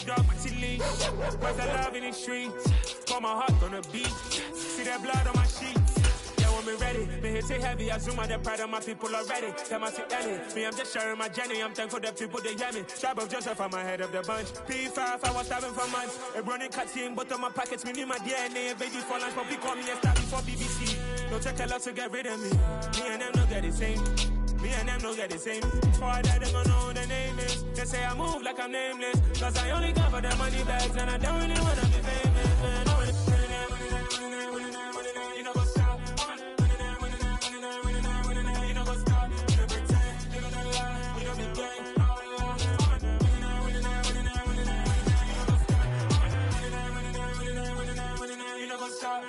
dog to leash. Where's the love in the streets? Pour my heart on the beat. See that blood on my sheets. Yeah, when me ready, me hit it heavy. I zoom out the pride of my people already. Tell my sick Ellie, me I'm just sharing my journey. I'm thankful the people they hear me. Tribe of Joseph, I'm ahead of the bunch. P5, I was starving for months. A running cut team, but on my pockets, me need my DNA. Baby for lunch, but call me and start before BBC. Don't take a lot to get rid of me. Me and them don't get the same. Me and them don't get the same. For that, they gon' know who the name is. They say I move like I'm nameless. Cause I only come for the money bags. And I don't really wanna be famous, man. You know what's up? You know what's up? You don't pretend. You don't lie. You don't be gang. You know what's up?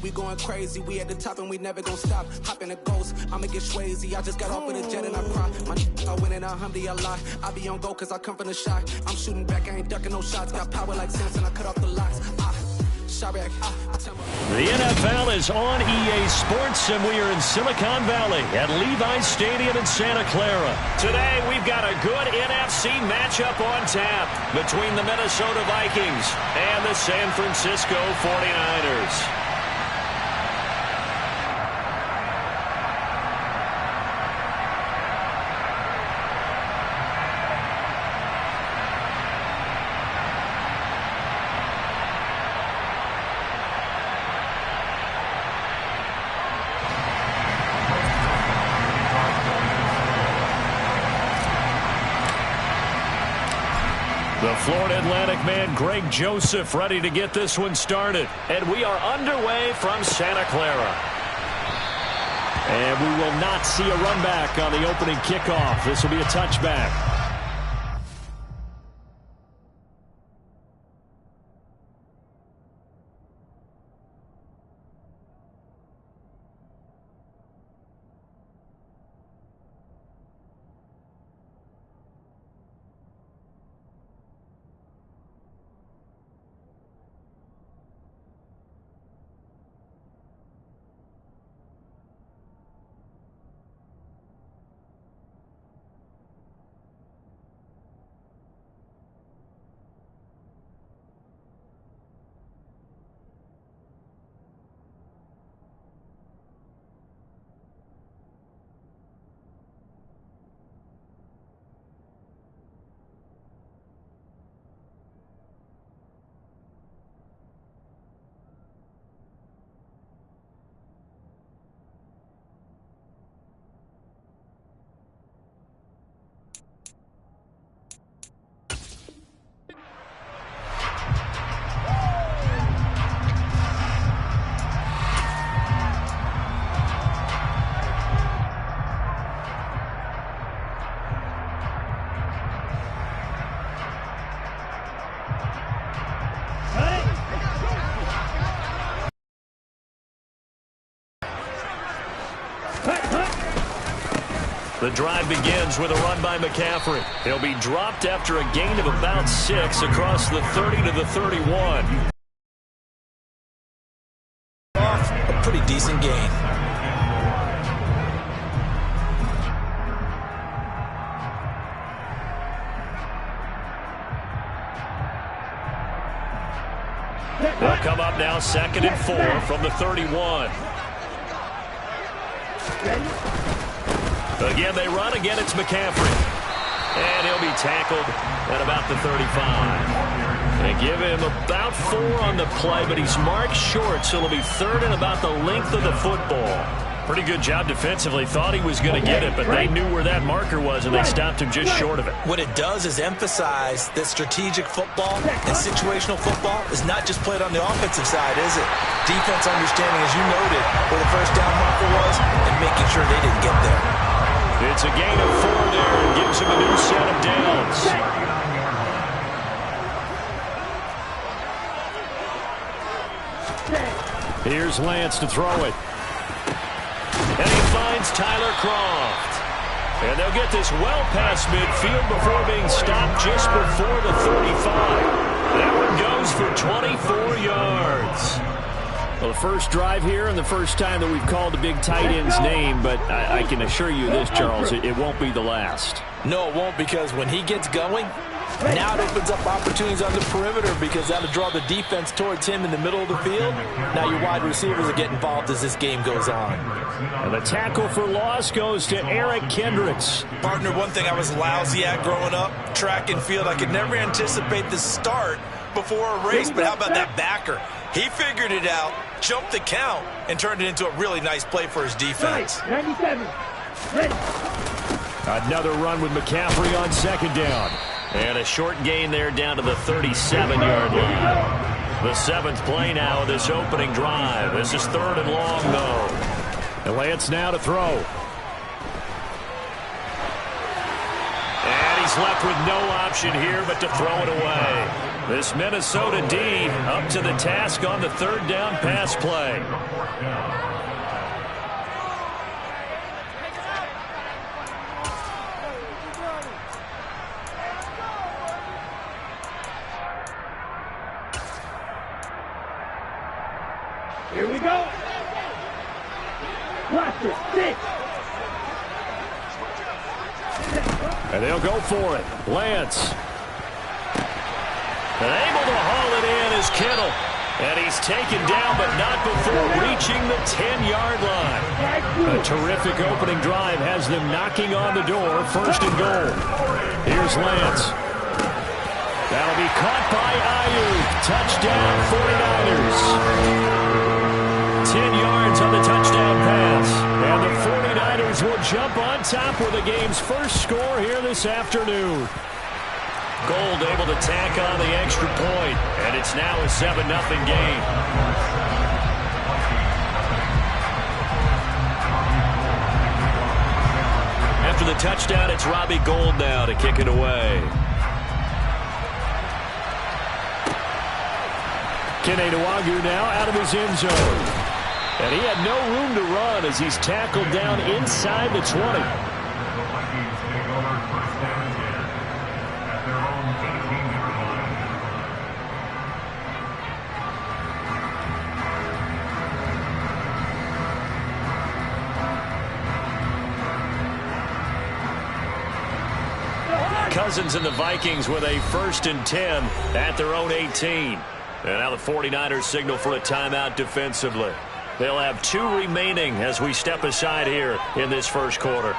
We going crazy, we at the top and we never gon' stop. Hop in a ghost, I'ma get swayzy. I just got off with a jet and I cry. My I win in a Humvee, I lie. I be on go cause I come from the shot. I'm shooting back, I ain't ducking no shots. Got power like Samson, I cut off the locks. The NFL is on EA Sports, and we are in Silicon Valley at Levi's Stadium in Santa Clara. Today, we've got a good NFC matchup on tap between the Minnesota Vikings and the San Francisco 49ers. The Florida Atlantic man, Greg Joseph, ready to get this one started. And we are underway from Santa Clara. And we will not see a run back on the opening kickoff. This will be a touchback. The drive begins with a run by McCaffrey. He'll be dropped after a gain of about 6 across the 30 to the 31. A pretty decent gain. They'll come up now 2nd and 4 from the 31. Again, they run. Again, it's McCaffrey. And he'll be tackled at about the 35. They give him about 4 on the play, but he's marked short, so it'll be 3rd and about the length of the football. Pretty good job defensively. Thought he was going to get it, but they knew where that marker was, and they stopped him just short of it. What it does is emphasize that strategic football and situational football is not just played on the offensive side, is it? Defense understanding, as you noted, where the first down marker was and making sure they didn't get there. It's a gain of 4 there and gives him a new set of downs. Here's Lance to throw it. And he finds Tyler Kroft. And they'll get this well past midfield before being stopped just before the 35. That one goes for 24 yards. Well, the first drive here and the first time that we've called the big tight end's name, but I can assure you this, Charles, it won't be the last. No, it won't, because when he gets going, now it opens up opportunities on the perimeter because that'll draw the defense towards him in the middle of the field. Now your wide receivers will get involved as this game goes on. And the tackle for loss goes to Eric Kendricks. Partner, one thing I was lousy at growing up, track and field, I could never anticipate the start before a race, but how about that backer? He figured it out, jumped the count, and turned it into a really nice play for his defense. 97. Ready. Another run with McCaffrey on second down. And a short gain there down to the 37-yard line. The 7th play now of this opening drive. This is 3rd and long, though. And Lance now to throw. And he's left with no option here but to throw it away. This Minnesota D up to the task on the 3rd down pass play. Here we go. Watch it. 6. And they'll go for it. Lance. And able to haul it in is Kittle. And he's taken down, but not before reaching the 10-yard line. A terrific opening drive has them knocking on the door. 1st and goal. Here's Lance. That'll be caught by Ayuk. Touchdown, 49ers. 10 yards on the touchdown pass. And the 49ers will jump on top with the game's first score here this afternoon. Gold able to tack on the extra point, and it's now a 7-0 game. After the touchdown, it's Robbie Gould now to kick it away. Kene Nwangwu now out of his end zone. And he had no room to run as he's tackled down inside the 20. Cousins and the Vikings with a 1st and 10 at their own 18. And now the 49ers signal for a timeout defensively. They'll have 2 remaining as we step aside here in this first quarter.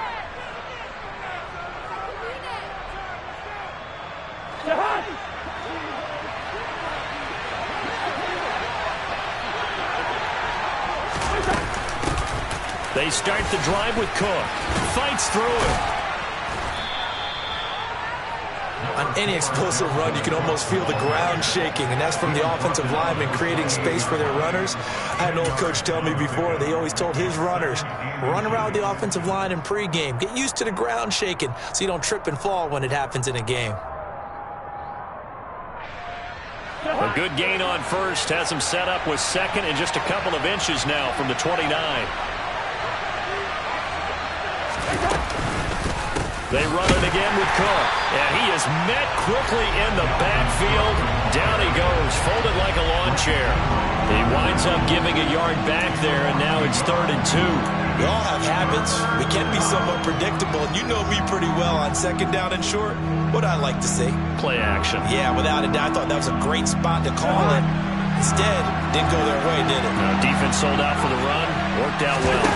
They start the drive with Cook. Fights through it. On any explosive run, you can almost feel the ground shaking, and that's from the offensive linemen creating space for their runners. I had an old coach tell me before, they always told his runners, run around the offensive line in pregame. Get used to the ground shaking so you don't trip and fall when it happens in a game. A good gain on 1st has him set up with 2nd and just a couple of inches now from the 29. They run it again with Cook. And he is met quickly in the backfield. Down he goes, folded like a lawn chair. He winds up giving a yard back there, and now it's 3rd and 2. We all have habits. We can be somewhat predictable, and you know me pretty well on 2nd down and short. What I like to see? Play action. Yeah, without a doubt. I thought that was a great spot to call it. Instead, didn't go their way, did it? No, defense sold out for the run. Worked out well.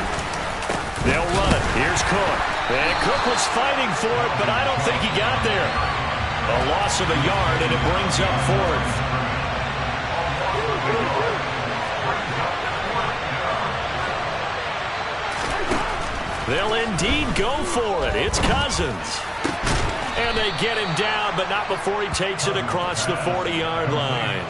They'll run it. Here's Cook. And Cook was fighting for it, but I don't think he got there. A loss of a yard, and it brings up 4th. They'll indeed go for it. It's Cousins. And they get him down, but not before he takes it across the 40-yard line.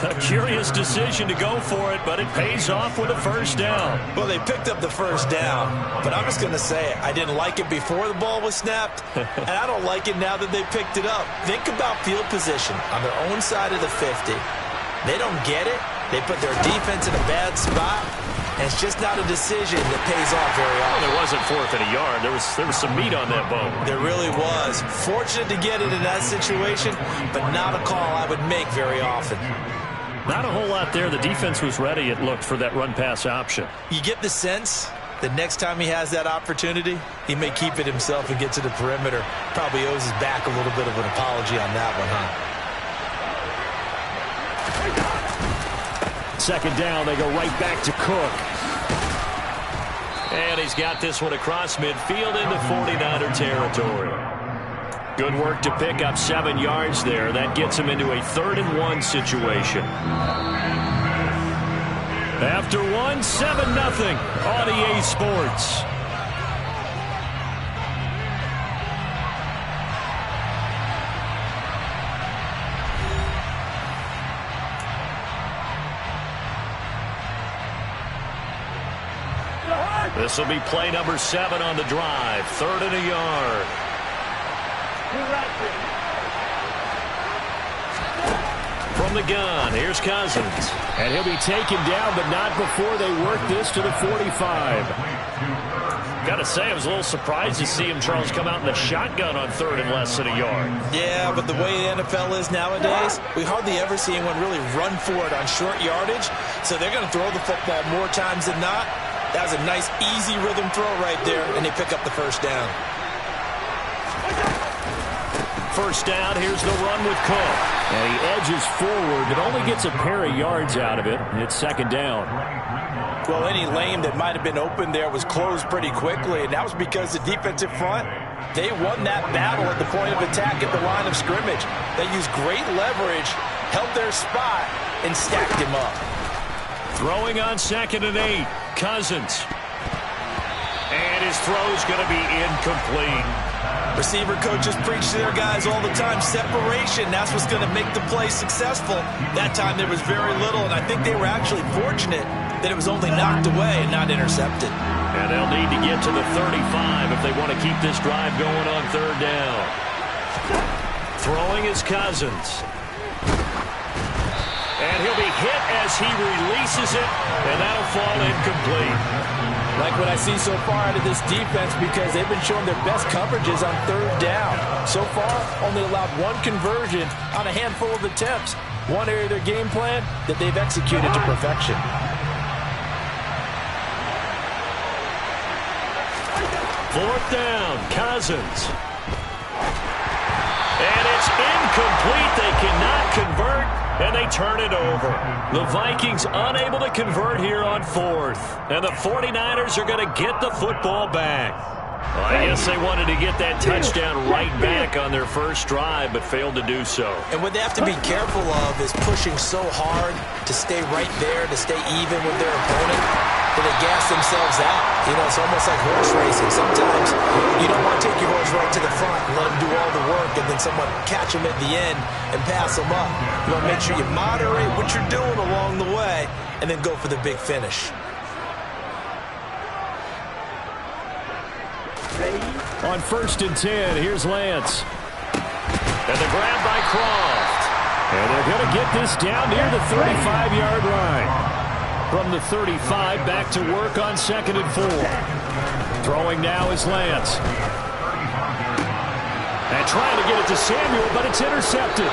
A curious decision to go for it, but it pays off with a 1st down. Well, they picked up the 1st down, but I'm just going to say it. I didn't like it before the ball was snapped, and I don't like it now that they picked it up. Think about field position on their own side of the 50. They don't get it. They put their defense in a bad spot. And it's just not a decision that pays off very often. Well, there wasn't 4th and a yard. There was some meat on that bone. There really was. Fortunate to get it in that situation, but not a call I would make very often. Not a whole lot there. The defense was ready, it looked, for that run-pass option. You get the sense that next time he has that opportunity, he may keep it himself and get to the perimeter. Probably owes his back a little bit of an apology on that one, huh? Second down, they go right back to Cook. And he's got this one across midfield into 49er territory. Good work to pick up 7 yards there. That gets him into a 3rd-and-1 situation. After 1, 7-0 on EA Sports. This will be play number 7 on the drive. 3rd and a yard. From the gun, here's Cousins. And he'll be taken down, but not before they work this to the 45. Got to say, I was a little surprised to see him, Charles, come out in the shotgun on 3rd and less than a yard. Yeah, but the way the NFL is nowadays, we hardly ever see anyone really run for it on short yardage. So they're going to throw the football more times than not. That was a nice, easy rhythm throw right there, and they pick up the first down. First down, here's the run with Cook. And he edges forward, but only gets a pair of yards out of it. It's 2nd down. Well, any lane that might have been open there was closed pretty quickly, and that was because the defensive front, they won that battle at the point of attack at the line of scrimmage. They used great leverage, held their spot, and stacked him up. Throwing on 2nd and 8, Cousins. And his throw's going to be incomplete. Receiver coaches preach to their guys all the time. Separation, that's what's going to make the play successful. That time there was very little, and I think they were actually fortunate that it was only knocked away and not intercepted. And they'll need to get to the 35 if they want to keep this drive going on 3rd down. Throwing is Cousins. And he'll be hit as he releases it, and that'll fall incomplete. Like what I see so far out of this defense, because they've been showing their best coverages on 3rd down. So far, only allowed 1 conversion on a handful of attempts. One area of their game plan that they've executed to perfection. Fourth down, Cousins. And it's incomplete. They cannot convert, and they turn it over. The Vikings unable to convert here on 4th. And the 49ers are going to get the football back. Well, I guess they wanted to get that touchdown right back on their first drive, but failed to do so. And what they have to be careful of is pushing so hard to stay right there, to stay even with their opponent, that they gas themselves out. You know, it's almost like horse racing. Sometimes you don't want to take your horse right to the front and let him do all the work, and then someone catch him at the end and pass him up. You want to make sure you moderate what you're doing along the way and then go for the big finish. On 1st and 10, here's Lance. And the grab by Croft. And they're going to get this down near the 35-yard line. From the 35, back to work on 2nd and 4. Throwing now is Lance. And trying to get it to Samuel, but it's intercepted.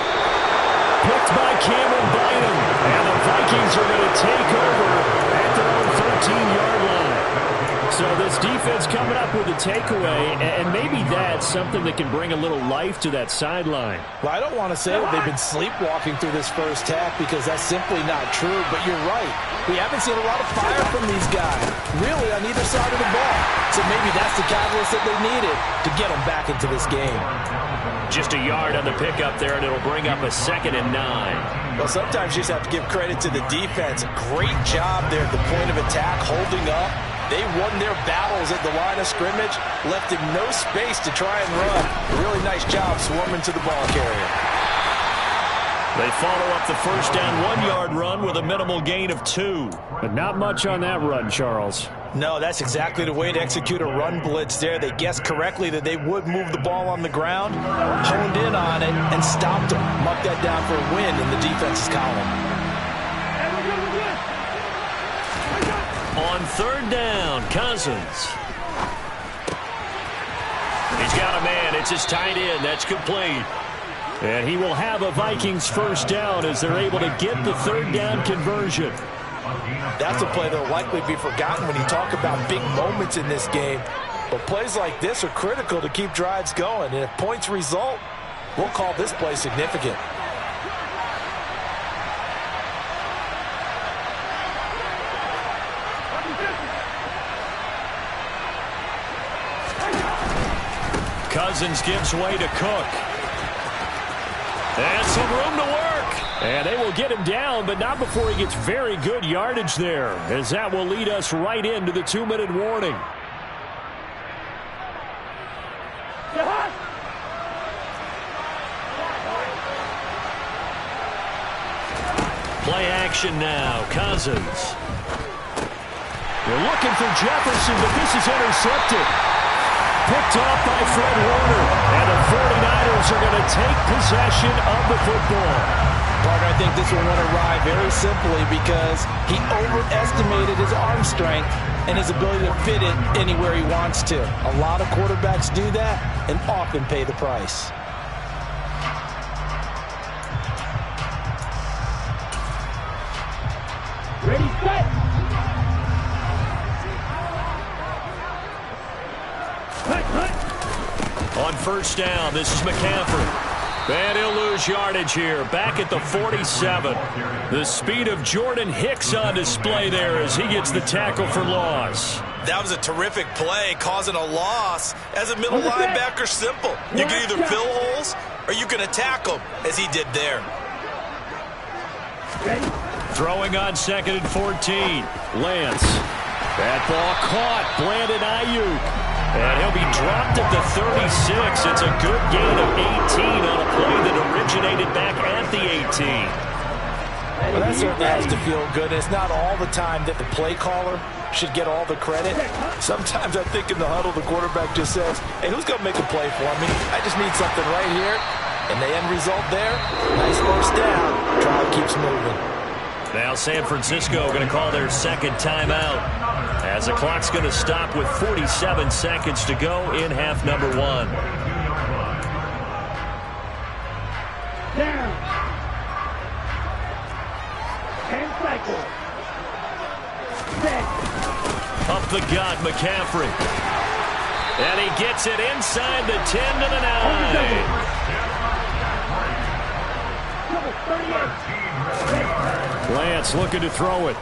Picked by Cameron Bynum. And the Vikings are going to take over at their own 13-yard line. So this defense coming up with a takeaway, and maybe that's something that can bring a little life to that sideline. Well, I don't want to say that they've been sleepwalking through this first half, because that's simply not true, but you're right. We haven't seen a lot of fire from these guys, really, on either side of the ball. So maybe that's the catalyst that they needed to get them back into this game. Just a yard on the pickup there, and it'll bring up a 2nd and 9. Well, sometimes you just have to give credit to the defense. Great job there at the point of attack, holding up. They won their battles at the line of scrimmage, left him no space to try and run. Really nice job swarming to the ball carrier. They follow up the first down 1-yard run with a minimal gain of 2. But not much on that run, Charles. No, that's exactly the way to execute a run blitz there. They guessed correctly that they would move the ball on the ground, honed in on it, and stopped them. Marked that down for a win in the defense's column. On 3rd down, Cousins. He's got a man. It's his tight end. That's complete. And he will have a Vikings first down as they're able to get the third down conversion. That's a play that will likely be forgotten when you talk about big moments in this game. But plays like this are critical to keep drives going. And if points result, we'll call this play significant. Cousins gives way to Cook. And some room to work. And they will get him down, but not before he gets very good yardage there, as that will lead us right into the 2-minute warning. Play action now. Cousins. They're looking for Jefferson, but this is intercepted. Picked off by Fred Warner. And the 49ers are going to take possession of the football. Partner, I think this will win a ride very simply because he overestimated his arm strength and his ability to fit it anywhere he wants to. A lot of quarterbacks do that and often pay the price. Ready, set. On first down, this is McCaffrey. And he'll lose yardage here, back at the 47. The speed of Jordan Hicks on display there as he gets the tackle for loss. That was a terrific play, causing a loss. As a middle linebacker, simple. You can either fill holes or you can attack them, as he did there. Throwing on 2nd and 14. Lance. That ball caught. Brandon Ayuk. And he'll be dropped at the 36. It's a good gain of 18 on a play that originated back at the 18. Well, that certainly has to feel good. It's not all the time that the play caller should get all the credit. Sometimes I think in the huddle the quarterback just says, hey, who's going to make a play for me? I just need something right here. And the end result there, nice first down. Drive keeps moving. Now San Francisco going to call their second timeout as the clock's going to stop with 47 seconds to go in half number 1. Down. 10 cycles. Set. Up the gut, McCaffrey. And he gets it inside the 10 to the 9. Lance looking to throw it.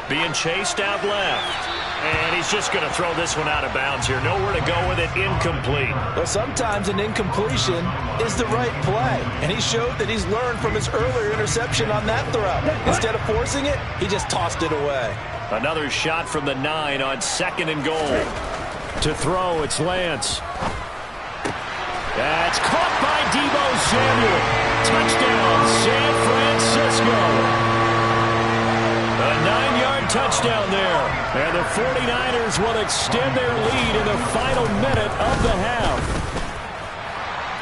Being chased out left. And he's just going to throw this one out of bounds here. Nowhere to go with it. Incomplete. Well, sometimes an incompletion is the right play. And he showed that he's learned from his earlier interception on that throw. Instead of forcing it, he just tossed it away. Another shot from the 9 on 2nd and goal. To throw, it's Lance. That's caught by Deebo Samuel. Touchdown, San Francisco. A 9-yard touchdown there. And the 49ers will extend their lead in the final minute of the half.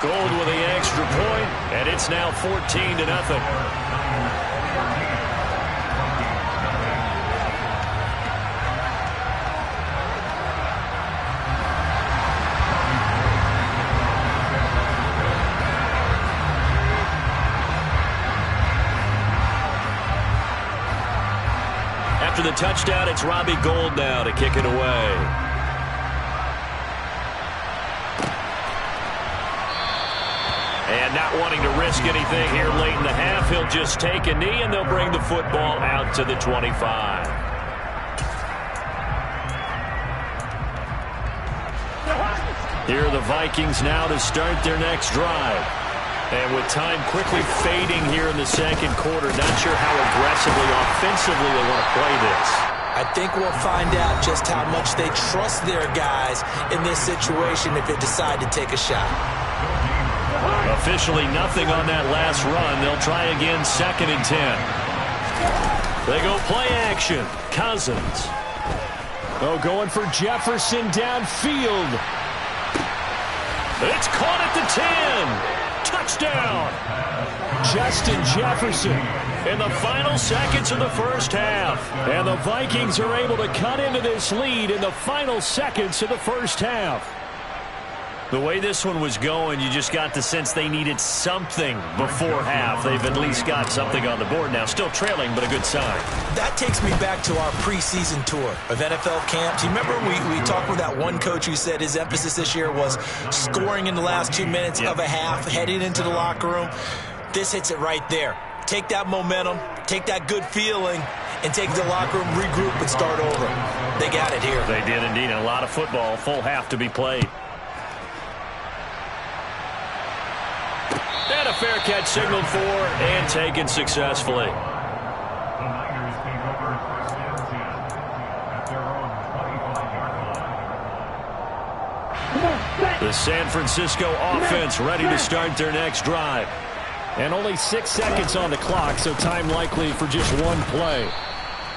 Gold with the extra point, and it's now 14-0. After the touchdown, it's Robbie Gould now to kick it away. And not wanting to risk anything here late in the half, he'll just take a knee and they'll bring the football out to the 25. Here are the Vikings now to start their next drive. And with time quickly fading here in the second quarter, not sure how aggressively, offensively they want to play this. I think we'll find out just how much they trust their guys in this situation if they decide to take a shot. Officially nothing on that last run. They'll try again 2nd and 10. They go play action. Cousins. Oh, going for Jefferson downfield. It's caught at the 10. Touchdown! Justin Jefferson in the final seconds of the first half. And the Vikings are able to cut into this lead in the final seconds of the first half. The way this one was going, you just got the sense they needed something before half. They've at least got something on the board now. Still trailing, but a good sign. That takes me back to our preseason tour of NFL camps. You remember we talked with that one coach who said his emphasis this year was scoring in the last 2 minutes of a half, heading into the locker room. This hits it right there. Take that momentum, take that good feeling, and take it to the locker room, regroup, and start over. They got it here. They did indeed. And a lot of football, full half to be played. And a fair catch signaled for and taken successfully. The San Francisco offense ready to start their next drive. And only 6 seconds on the clock, so time likely for just one play.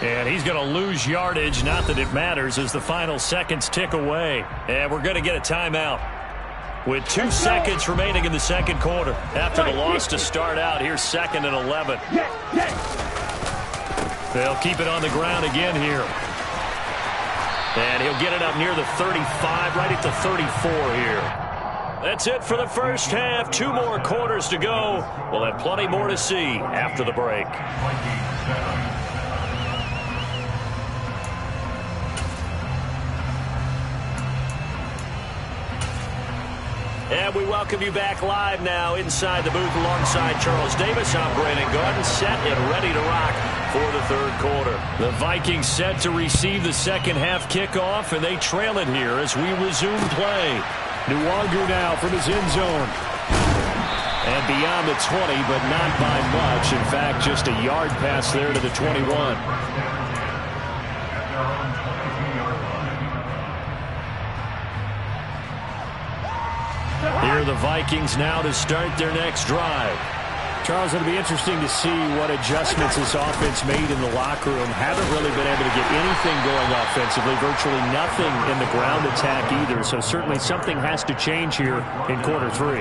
And he's going to lose yardage, not that it matters, as the final seconds tick away. And we're going to get a timeout. With 2 seconds remaining in the second quarter. After the loss to start out, here's 2nd and 11. They'll keep it on the ground again here. And he'll get it up near the 35, right at the 34 here. That's it for the first half. 2 more quarters to go. We'll have plenty more to see after the break. And we welcome you back live now inside the booth alongside Charles Davis. I'm Brandon Gordon, set and ready to rock for the third quarter. The Vikings set to receive the second half kickoff, and they trail it here as we resume play. Nwangu now from his end zone. And beyond the 20, but not by much. In fact, just a yard pass there to the 21. Here are the Vikings now to start their next drive. Charles, it'll be interesting to see what adjustments this offense made in the locker room. Haven't really been able to get anything going offensively, virtually nothing in the ground attack either. So certainly something has to change here in quarter 3.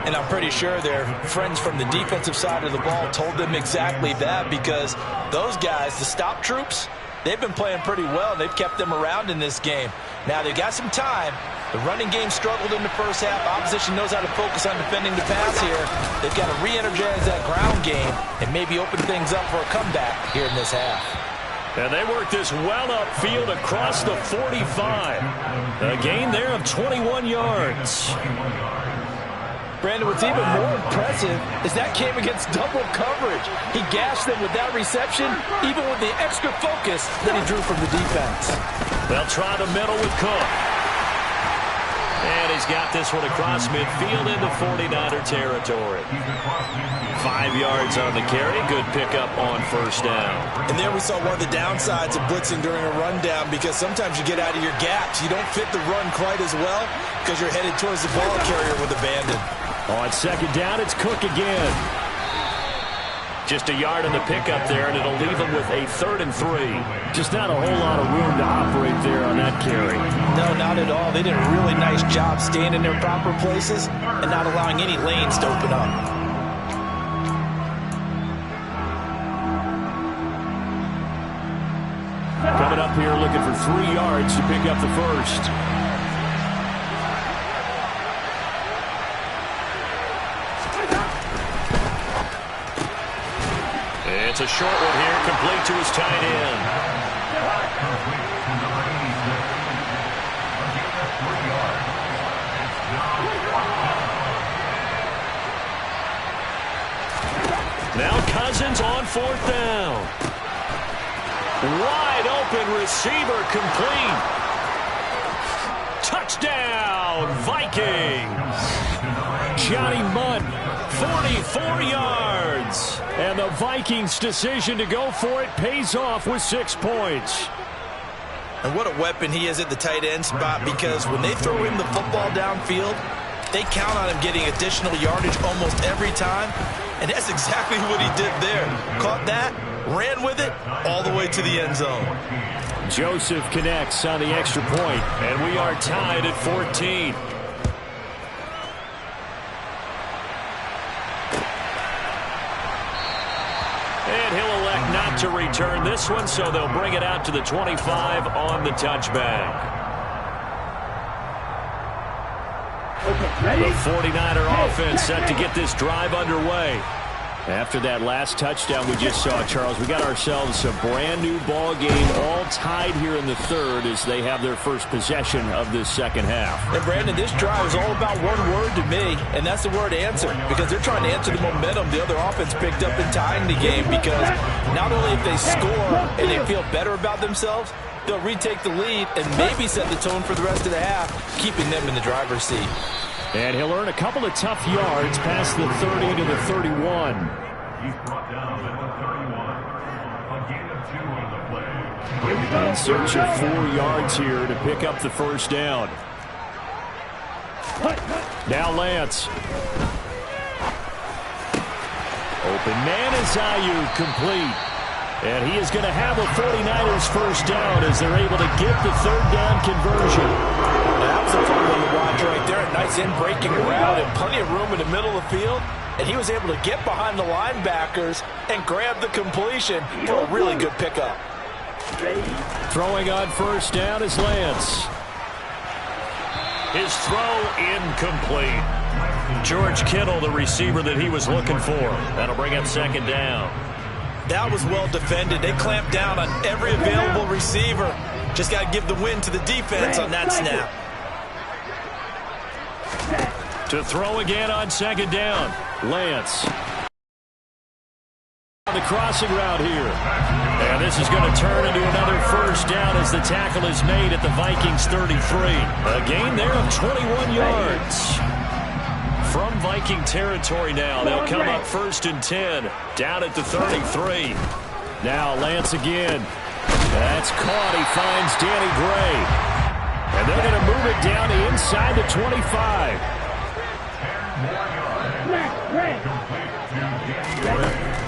And I'm pretty sure their friends from the defensive side of the ball told them exactly that, because those guys, the stop troops, they've been playing pretty well. They've kept them around in this game. Now they've got some time. The running game struggled in the first half. Opposition knows how to focus on defending the pass here. They've got to re-energize that ground game and maybe open things up for a comeback here in this half. And they work this well upfield across the 45. A gain there of 21 yards. Brandon, what's even more impressive is that came against double coverage. He gashed them with that reception, even with the extra focus that he drew from the defense. They'll try the middle with Cook. And he's got this one across midfield into 49er territory. 5 yards on the carry. Good pickup on first down. And there we saw one of the downsides of blitzing during a rundown, because sometimes you get out of your gaps. You don't fit the run quite as well because you're headed towards the ball carrier with abandon. On second down, it's Cook again. Just a yard on the pickup there, and it'll leave him with a 3rd and 3. Just not a whole lot of room to operate there on that carry. No, not at all. They did a really nice job staying in their proper places and not allowing any lanes to open up. Coming up here looking for 3 yards to pick up the first. It's a short one here, complete to his tight end. Now Cousins on 4th down. Wide open receiver, complete. Touchdown, Vikings. Johnny Mundt, 44 yards. And the Vikings' decision to go for it pays off with 6 points. And what a weapon he is at the tight end spot, because when they throw him the football downfield, they count on him getting additional yardage almost every time. And that's exactly what he did there. Caught that, ran with it, all the way to the end zone. Joseph connects on the extra point, and we are tied at 14. And he'll elect not to return this one, so they'll bring it out to the 25 on the touchback. The 49er offense set to get this drive underway. After that last touchdown we just saw, Charles, we got ourselves a brand new ball game, all tied here in the third as they have their first possession of this second half. And Brandon, this drive is all about one word to me, and that's the word answer, because they're trying to answer the momentum the other offense picked up in tying the game, because not only if they score and they feel better about themselves, they'll retake the lead and maybe set the tone for the rest of the half, keeping them in the driver's seat. And he'll earn a couple of tough yards past the 30 to the 31. He's brought down at the 31. A gain of 2 on the play. In search of 4 yards here to pick up the first down. Now Lance. Open man is Ayuk, complete. And he is going to have a 49ers first down as they're able to get the third down conversion. That was a fun one to watch right there. A nice in-breaking route and plenty of room in the middle of the field. And he was able to get behind the linebackers and grab the completion for a really good pickup. Throwing on first down is Lance. His throw incomplete. George Kittle, the receiver that he was looking for. That'll bring up second down. That was well defended. They clamped down on every available receiver. Just got to give the win to the defense on that snap. To throw again on second down, Lance. The crossing route here. And this is going to turn into another first down as the tackle is made at the Vikings 33. A gain there of 21 yards. From Viking territory now, they'll come up first and 10, down at the 33. Now Lance again. That's caught. He finds Danny Gray. And they're going to move it down to inside the 25.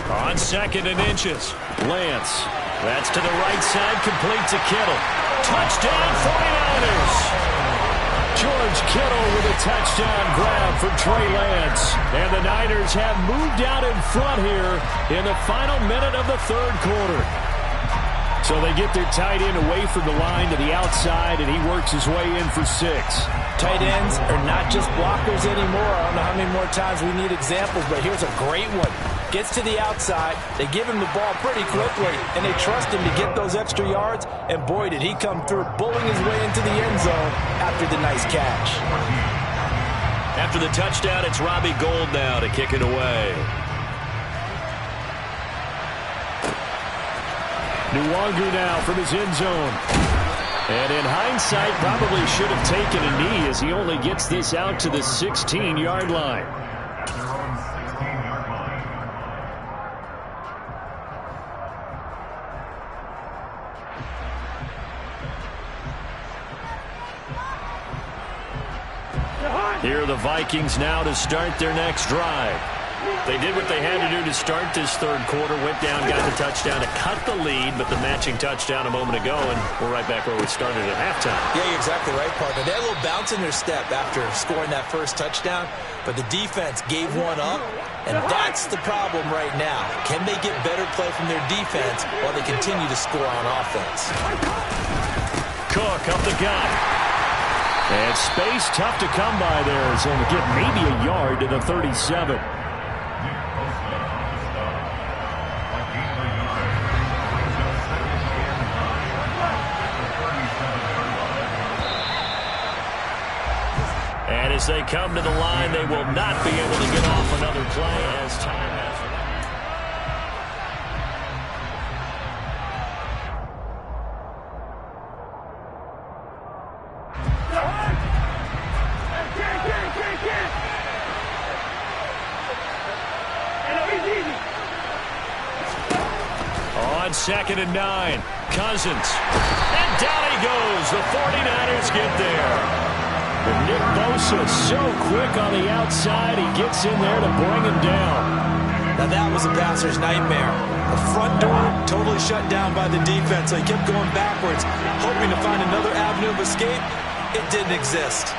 On second and inches, Lance. That's to the right side, complete to Kittle. Touchdown 49ers! George Kittle with a touchdown grab for Trey Lance. And the Niners have moved out in front here in the final minute of the third quarter. So they get their tight end away from the line to the outside, and he works his way in for 6. Tight ends are not just blockers anymore. I don't know how many more times we need examples, but here's a great one. Gets to the outside, they give him the ball pretty quickly, and they trust him to get those extra yards, and boy, did he come through, bullying his way into the end zone after the nice catch. After the touchdown, it's Robbie Gould now to kick it away. Nwangu now from his end zone. And in hindsight, probably should have taken a knee as he only gets this out to the 16-yard line. Here are the Vikings now to start their next drive. They did what they had to do to start this third quarter, went down, got the touchdown to cut the lead, but the matching touchdown a moment ago, and we're right back where we started at halftime. Yeah, you're exactly right, partner. They had a little bounce in their step after scoring that first touchdown, but the defense gave one up, and that's the problem right now. Can they get better play from their defense while they continue to score on offense? Cook up the gut. And space tough to come by there as he'll get maybe a yard to the 37. And as they come to the line, they will not be able to get off another play as time has. On second and 9, Cousins. And down he goes. The 49ers get there. But Nick Bosa so quick on the outside, he gets in there to bring him down. Now that was a passer's nightmare. The front door totally shut down by the defense, so he kept going backwards, hoping to find another avenue of escape. It didn't exist.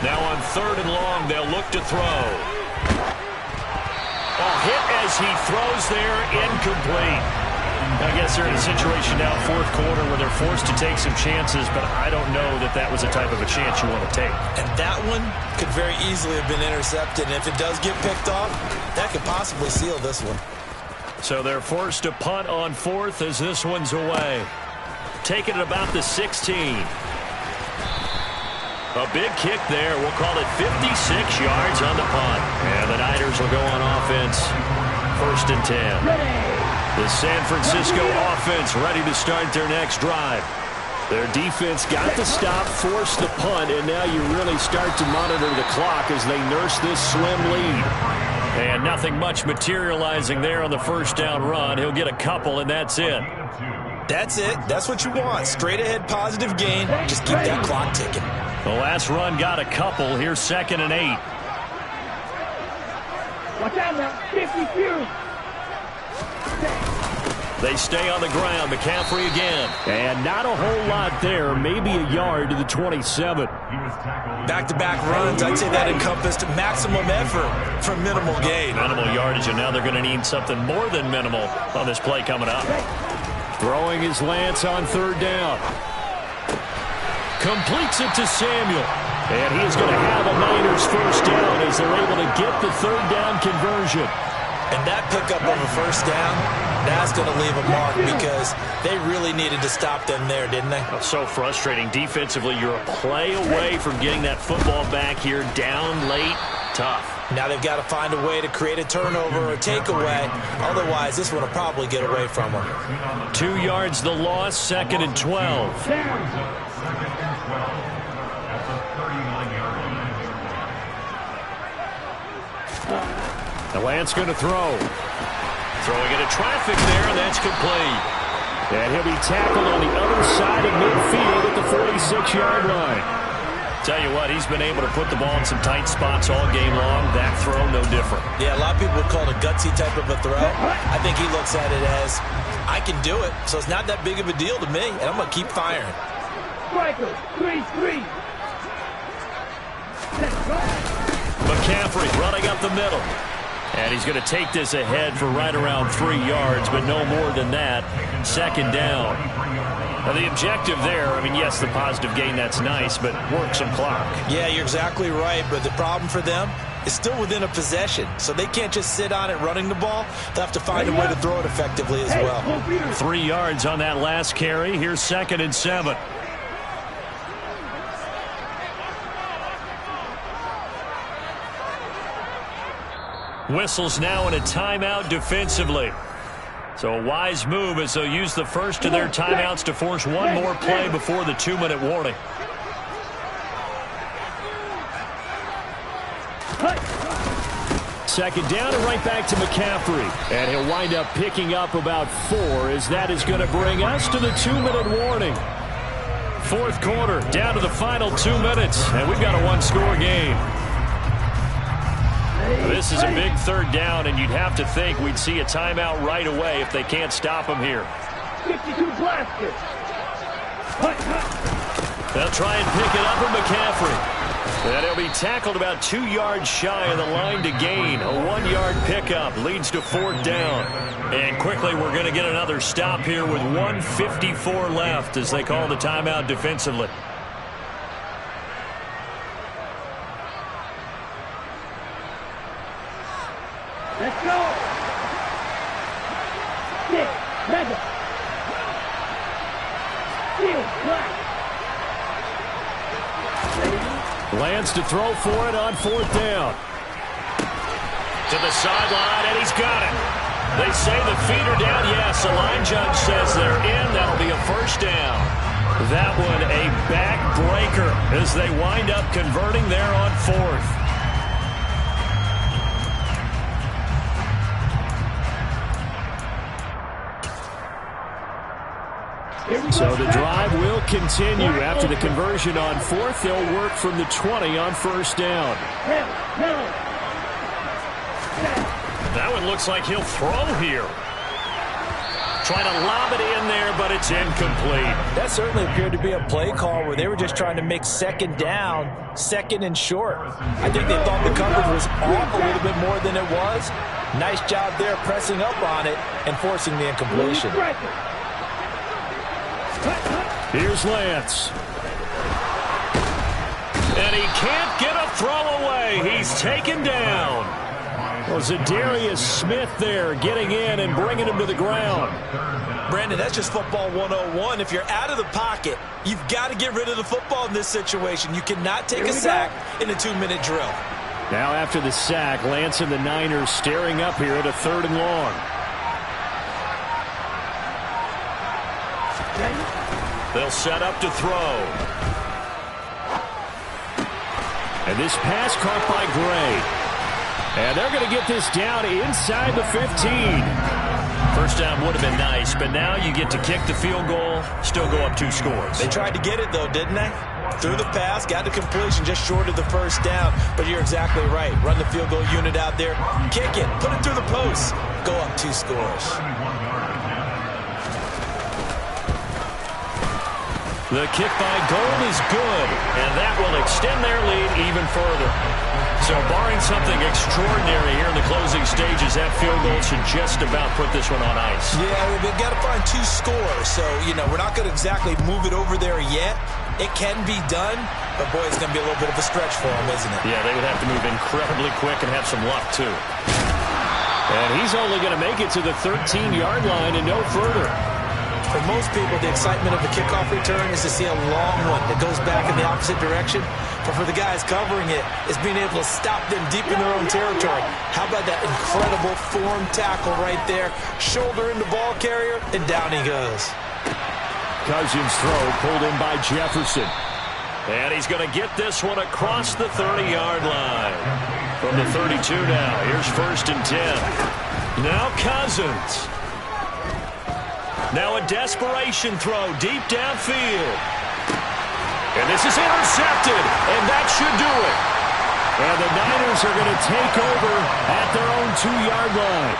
Now on third and long, they'll look to throw. A hit as he throws there, incomplete. I guess they're in a situation now, fourth quarter, where they're forced to take some chances, but I don't know that that was the type of a chance you want to take. And that one could very easily have been intercepted, and if it does get picked off, that could possibly seal this one. So they're forced to punt on fourth as this one's away. Taking it about the 16. A big kick there. We'll call it 56 yards on the punt. And the Niners will go on offense. 1st and 10. The San Francisco offense ready to start their next drive. Their defense got the stop, forced the punt, and now you really start to monitor the clock as they nurse this slim lead. And nothing much materializing there on the first down run. He'll get a couple, and that's it. That's it. That's what you want. Straight ahead positive gain. Just keep that clock ticking. The last run got a couple. Here's 2nd and 8. Watch out now. 52. They stay on the ground. McCaffrey again. And not a whole lot there. Maybe a yard to the 27. Back-to-back runs, I'd say that encompassed maximum effort for minimal gain. Minimal yardage, and now they're going to need something more than minimal on this play coming up. Throwing his Lance on 3rd down. Completes it to Samuel. And he is going to have a Niners first down as they're able to get the 3rd down conversion. And that pickup of a first down, that's going to leave a mark because they really needed to stop them there, didn't they? So frustrating. Defensively, you're a play away from getting that football back here. Down late, tough. Now they've got to find a way to create a turnover or takeaway. Otherwise, this one will probably get away from them. 2 yards the loss, 2nd and 12. The Lance going to throw. Throwing into traffic there, and that's complete. And he'll be tackled on the other side of midfield at the 46-yard line. Tell you what, he's been able to put the ball in some tight spots all game long. That throw, no different. Yeah, a lot of people would call it a gutsy type of a throw. I think he looks at it as, I can do it, so it's not that big of a deal to me, and I'm going to keep firing. Striker, 3-3. McCaffrey running up the middle. And he's going to take this ahead for right around 3 yards, but no more than that. 2nd down. Now, the objective there, I mean, yes, the positive gain, that's nice, but work some clock. Yeah, you're exactly right, but the problem for them is still within a possession, so they can't just sit on it running the ball. They'll have to find a way to throw it effectively as well. 3 yards on that last carry. Here's 2nd and 7. Whistles now in a timeout defensively. So a wise move as they'll use the first of their timeouts to force one more play before the 2-minute warning. Second down and right back to McCaffrey. And he'll wind up picking up about 4 as that is going to bring us to the 2-minute warning. 4th quarter, down to the final 2 minutes, and we've got a 1-score game. This is a big 3rd down, and you'd have to think we'd see a timeout right away if they can't stop him here. 52 blaster. They'll try and pick it up with McCaffrey. And he'll be tackled about 2 yards shy of the line to gain. A 1-yard pickup leads to 4th down. And quickly we're going to get another stop here with 1:54 left as they call the timeout defensively. Let's go. 6, mega. Field, black. Lance to throw for it on 4th down. To the sideline, and he's got it. They say the feet are down. Yes, the line judge says they're in. That'll be a first down. That one a backbreaker as they wind up converting there on 4th. So the drive will continue. After the conversion on 4th, they'll work from the 20 on 1st down. That one looks like he'll throw here. Trying to lob it in there, but it's incomplete. That certainly appeared to be a play call where they were just trying to make second down, second and short. I think they thought the coverage was off a little bit more than it was. Nice job there pressing up on it and forcing the incompletion. Here's Lance. And he can't get a throw away. He's taken down. Well, Zadarius Smith there getting in and bringing him to the ground. Brandon, that's just football 101. If you're out of the pocket, you've got to get rid of the football in this situation. You cannot take a sack in a 2-minute drill. Now after the sack, Lance and the Niners staring up here at a 3rd and long. They'll set up to throw. And this pass caught by Gray. And they're going to get this down inside the 15. First down would have been nice, but now you get to kick the field goal, still go up 2 scores. They tried to get it, though, didn't they? Threw the pass, got the completion just short of the first down. But you're exactly right. Run the field goal unit out there, kick it, put it through the post, go up 2 scores. The kick by Gold is good, and that will extend their lead even further. So barring something extraordinary here in the closing stages, that field goal should just about put this one on ice. Yeah, they've got to find 2 scores. So, we're not going to exactly move it over there yet. It can be done, but boy, it's going to be a little bit of a stretch for them, isn't it? Yeah, they would have to move incredibly quick and have some luck, too. And he's only going to make it to the 13-yard line and no further. For most people, the excitement of the kickoff return is to see a long one that goes back in the opposite direction. But for the guys covering it, it's being able to stop them deep in their own territory. How about that incredible form tackle right there? Shoulder into ball carrier, and down he goes. Cousins' throw pulled in by Jefferson. And he's going to get this one across the 30-yard line. From the 32 now, here's 1st and 10. Now Cousins. Now a desperation throw deep downfield. And this is intercepted, and that should do it. And the Niners are going to take over at their own 2-yard line.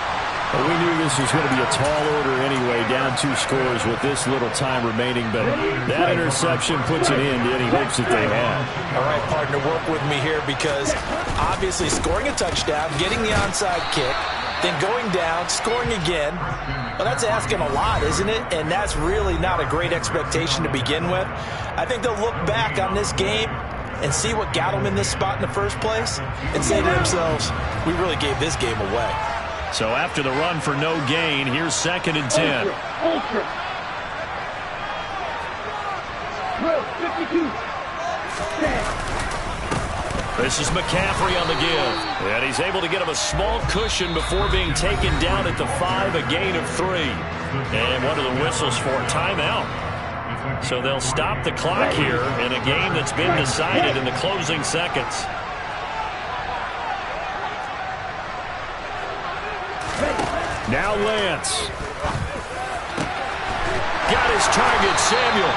Well, we knew this was going to be a tall order anyway, down 2 scores with this little time remaining, but that interception puts an end to any hopes that they had. All right, partner, work with me here because obviously scoring a touchdown, getting the onside kick, then going down, scoring again. Well, that's asking a lot, isn't it? And that's really not a great expectation to begin with. I think they'll look back on this game and see what got them in this spot in the first place and say to themselves, we really gave this game away. So after the run for no gain, here's 2nd and 10. Ultra. 52. This is McCaffrey on the give. And he's able to get him a small cushion before being taken down at the 5, a gain of 3. And one of the whistles for timeout. So they'll stop the clock here in a game that's been decided in the closing seconds. Now Lance. Got his target, Samuel.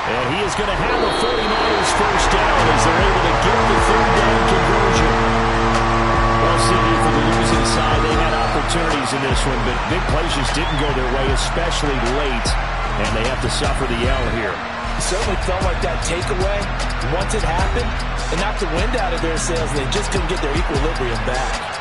And he is going to have a 49ers first down as they're able to get the 3rd down conversion. Well, Sidney, for the losing side, they had opportunities in this one, but big plays just didn't go their way, especially late, and they have to suffer the L here. It certainly felt like that takeaway, once it happened, it knocked the wind out of their sails, and they just couldn't get their equilibrium back.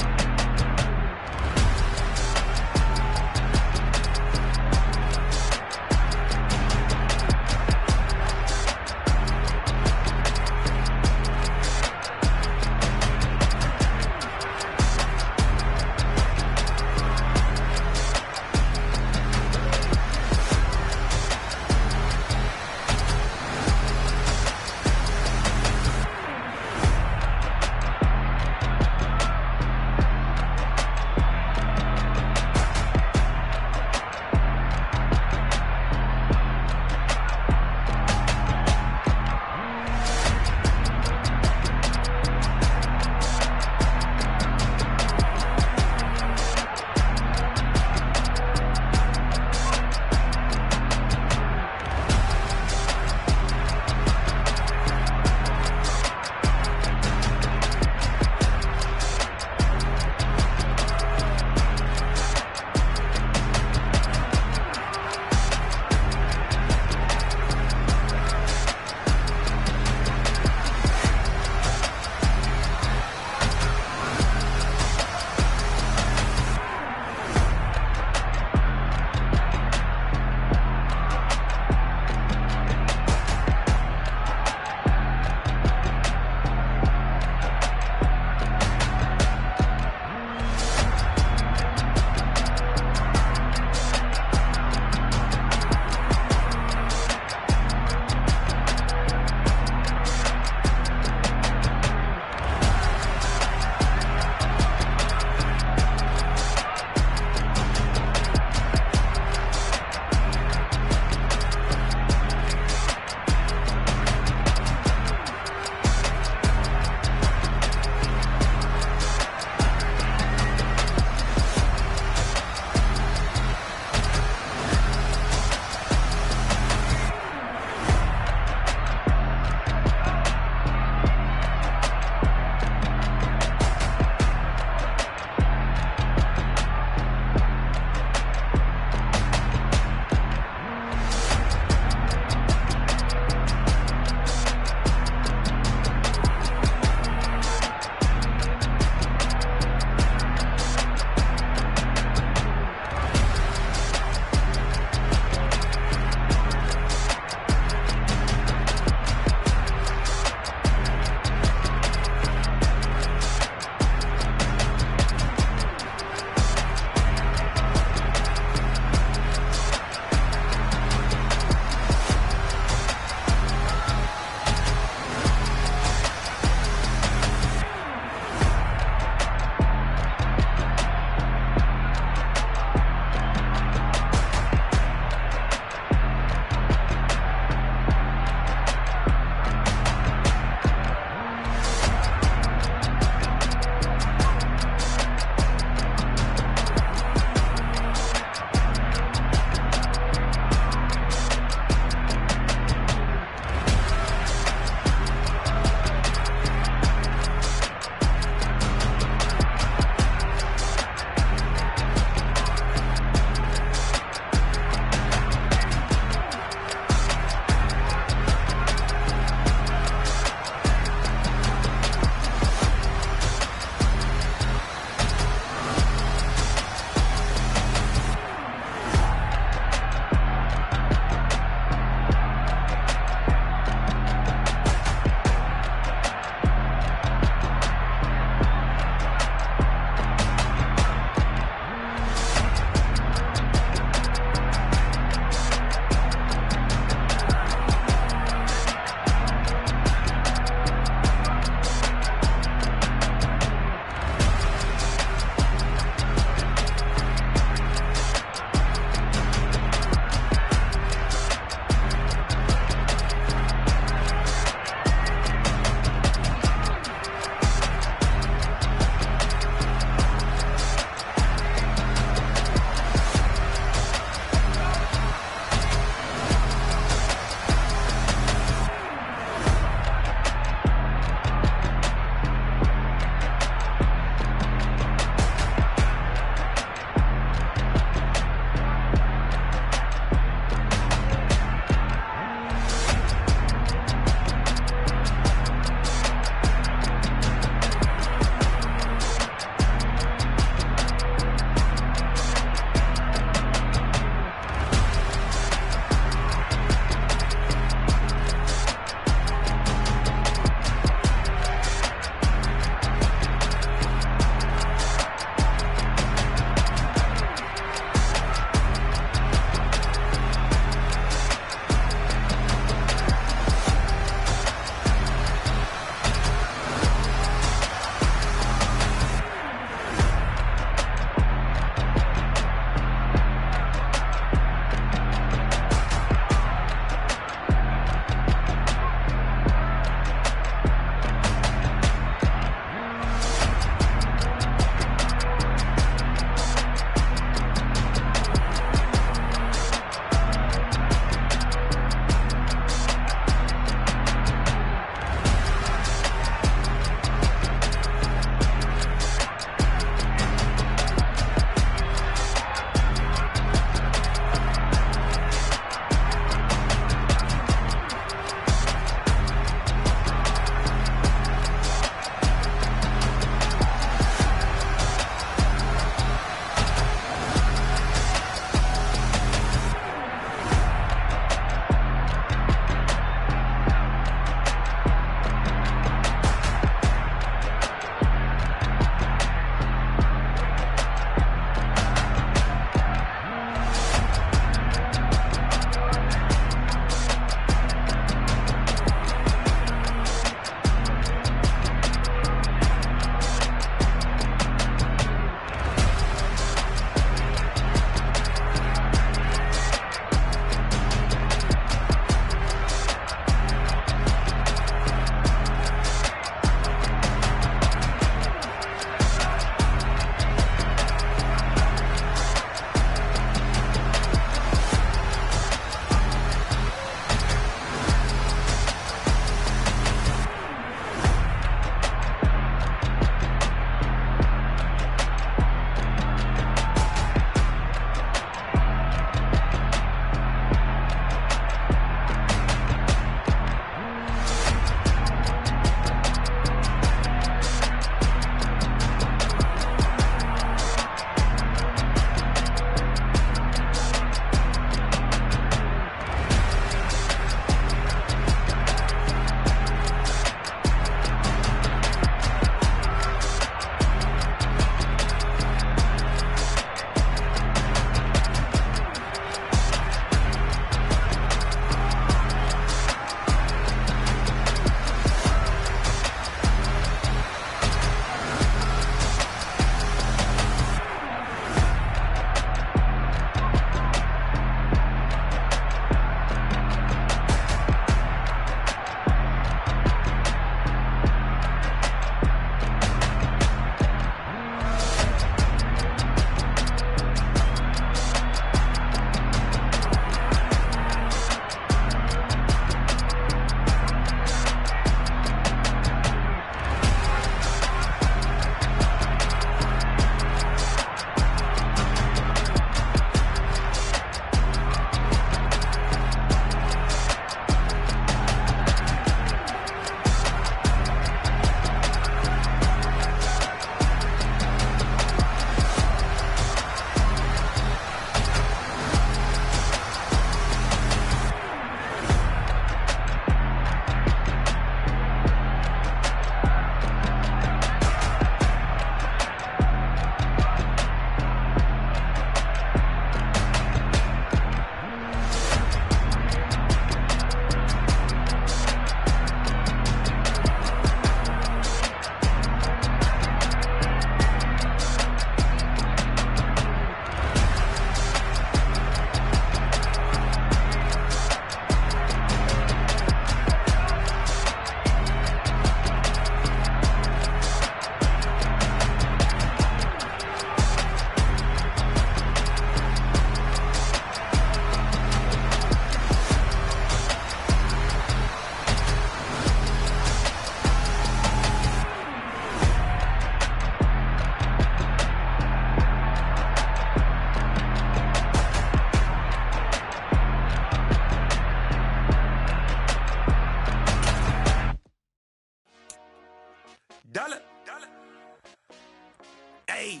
Ayy.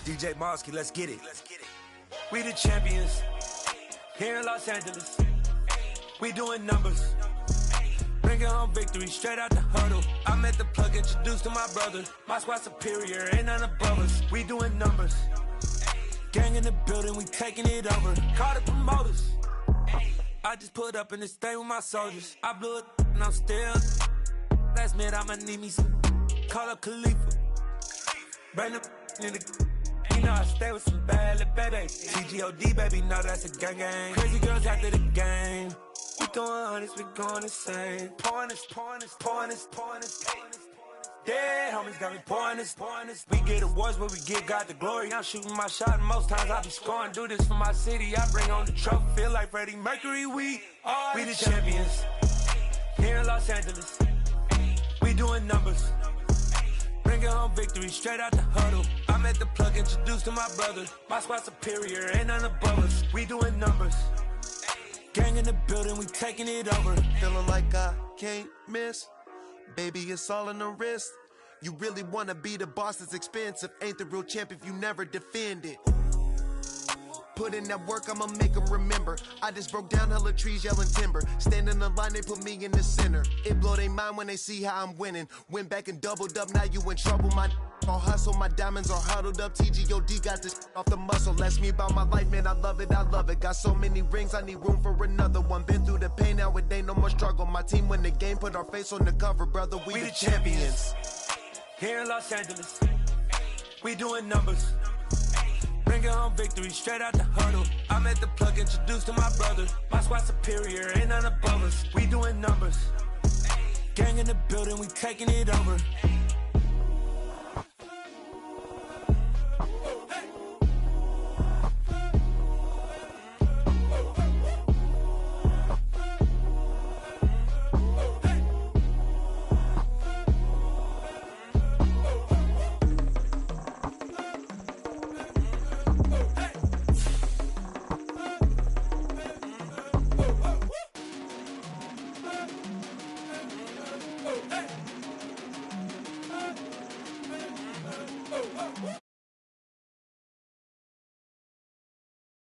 DJ Mosky, let's get it. We the champions here in Los Angeles. We doing numbers. Bringing home victory straight out the huddle. I met the plug, introduced to my brother. My squad superior, ain't none above us. We doing numbers. Gang in the building, we taking it over. Call the promoters. I just put up in this thing with my soldiers. I blew it and I'm still. Last minute I'ma need me some. Call up Khalifa. Bring the in the. You know I stay with some bad little baby. TGOD baby, know that's a gang gang. Crazy girls after the game. We throwing hundreds, we going insane. Pouring this. Yeah, homies got me pouring this. We get awards, but we give God the glory. I'm shooting my shot, and most times I be scoring. Do this for my city, I bring on the trophy. Feel like Freddie Mercury, we the champions here in Los Angeles. We doing numbers. Bringing home victory straight out the huddle. I met the plug, introduced to my brother. My squad superior, ain't none above us. We doing numbers. Gang in the building, we taking it over. Feeling like I can't miss. Baby, it's all in the wrist. You really wanna be the boss, it's expensive. Ain't the real champ if you never defend it. Put in that work, I'ma make them remember. I just broke down hella trees, yelling timber. Stand in the line, they put me in the center. It blow their mind when they see how I'm winning. Went back and doubled up, now you in trouble. My all hustle, my diamonds are huddled up. TGOD got this off the muscle. Ask me about my life, man, I love it. Got so many rings, I need room for another one. Been through the pain, now it ain't no more struggle. My team win the game, put our face on the cover, brother. We the champions here in Los Angeles. We doing numbers. Bringing home victory straight out the huddle. I met the plug, introduced to my brother. My squad superior, ain't none above us. We doing numbers. Gang in the building, we taking it over.